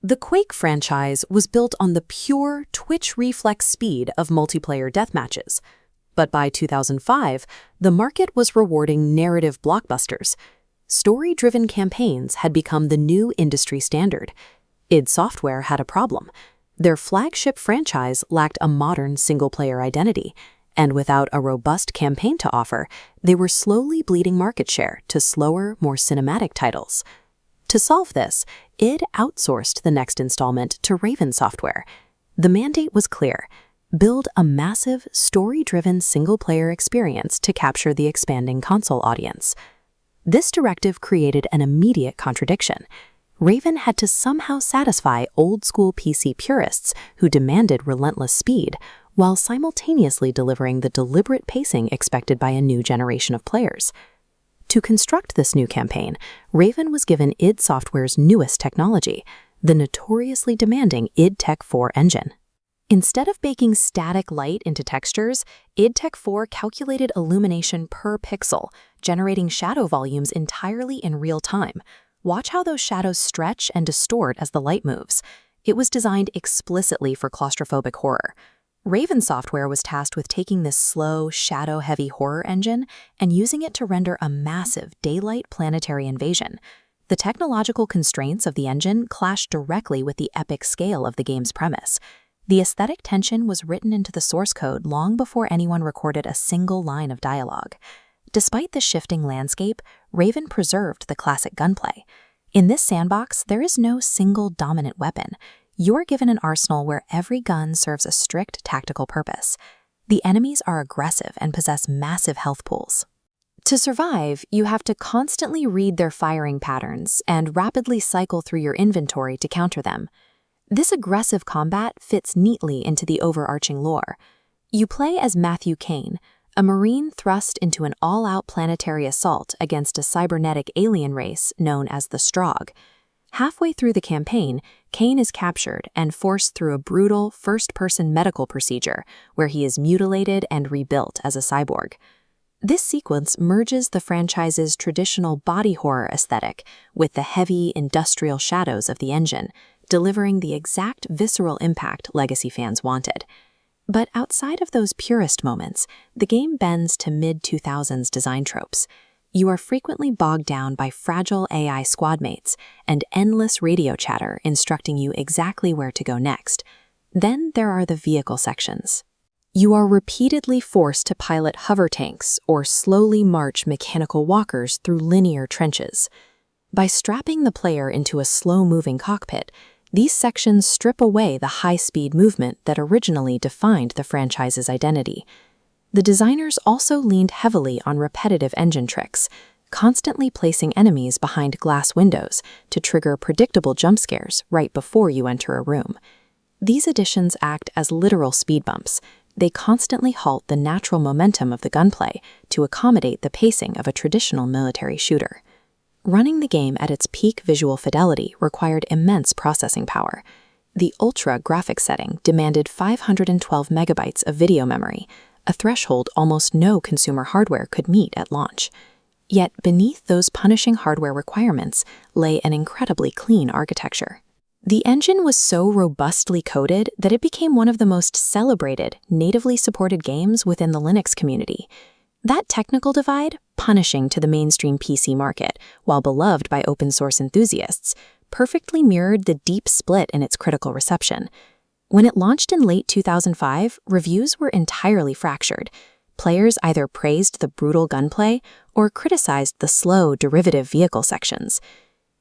The Quake franchise was built on the pure twitch reflex speed of multiplayer deathmatches. But by 2005, the market was rewarding narrative blockbusters. Story-driven campaigns had become the new industry standard. id Software had a problem. Their flagship franchise lacked a modern single-player identity, and without a robust campaign to offer, they were slowly bleeding market share to slower, more cinematic titles. To solve this, id outsourced the next installment to Raven Software. The mandate was clear: build a massive, story-driven single-player experience to capture the expanding console audience. This directive created an immediate contradiction. Raven had to somehow satisfy old-school PC purists who demanded relentless speed, while simultaneously delivering the deliberate pacing expected by a new generation of players. To construct this new campaign, Raven was given id Software's newest technology, the notoriously demanding id Tech 4 engine. Instead of baking static light into textures, id Tech 4 calculated illumination per pixel, generating shadow volumes entirely in real time. Watch how those shadows stretch and distort as the light moves. It was designed explicitly for claustrophobic horror. Raven Software was tasked with taking this slow, shadow-heavy horror engine and using it to render a massive daylight planetary invasion. The technological constraints of the engine clashed directly with the epic scale of the game's premise. The aesthetic tension was written into the source code long before anyone recorded a single line of dialogue. Despite the shifting landscape, Raven preserved the classic gunplay. In this sandbox, there is no single dominant weapon. You're given an arsenal where every gun serves a strict tactical purpose. The enemies are aggressive and possess massive health pools. To survive, you have to constantly read their firing patterns and rapidly cycle through your inventory to counter them. This aggressive combat fits neatly into the overarching lore. You play as Matthew Kane, a Marine thrust into an all-out planetary assault against a cybernetic alien race known as the Strogg. Halfway through the campaign, Kane is captured and forced through a brutal first-person medical procedure where he is mutilated and rebuilt as a cyborg. This sequence merges the franchise's traditional body horror aesthetic with the heavy, industrial shadows of the engine, delivering the exact visceral impact Legacy fans wanted. But outside of those purist moments, the game bends to mid-2000s design tropes. You are frequently bogged down by fragile AI squadmates and endless radio chatter instructing you exactly where to go next. Then there are the vehicle sections. You are repeatedly forced to pilot hover tanks or slowly march mechanical walkers through linear trenches. By strapping the player into a slow-moving cockpit, these sections strip away the high-speed movement that originally defined the franchise's identity. The designers also leaned heavily on repetitive engine tricks, constantly placing enemies behind glass windows to trigger predictable jump scares right before you enter a room. These additions act as literal speed bumps. They constantly halt the natural momentum of the gunplay to accommodate the pacing of a traditional military shooter. Running the game at its peak visual fidelity required immense processing power. The Ultra graphics setting demanded 512 megabytes of video memory, a threshold almost no consumer hardware could meet at launch. Yet beneath those punishing hardware requirements lay an incredibly clean architecture. The engine was so robustly coded that it became one of the most celebrated, natively supported games within the Linux community. That technical divide, punishing to the mainstream PC market while beloved by open-source enthusiasts, perfectly mirrored the deep split in its critical reception. When it launched in late 2005, reviews were entirely fractured. Players either praised the brutal gunplay or criticized the slow, derivative vehicle sections.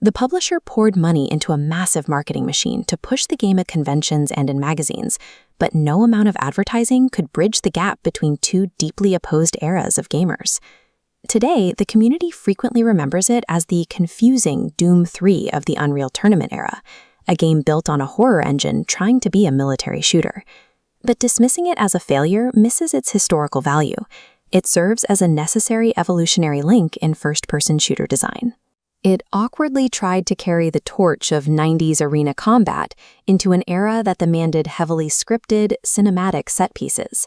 The publisher poured money into a massive marketing machine to push the game at conventions and in magazines, but no amount of advertising could bridge the gap between two deeply opposed eras of gamers. Today, the community frequently remembers it as the confusing Doom 3 of the Unreal Tournament era, a game built on a horror engine trying to be a military shooter. But dismissing it as a failure misses its historical value. It serves as a necessary evolutionary link in first-person shooter design. It awkwardly tried to carry the torch of 90s arena combat into an era that demanded heavily scripted, cinematic set pieces.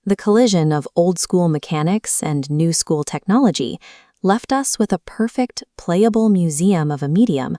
The collision of old-school mechanics and new-school technology left us with a perfect, playable museum of a medium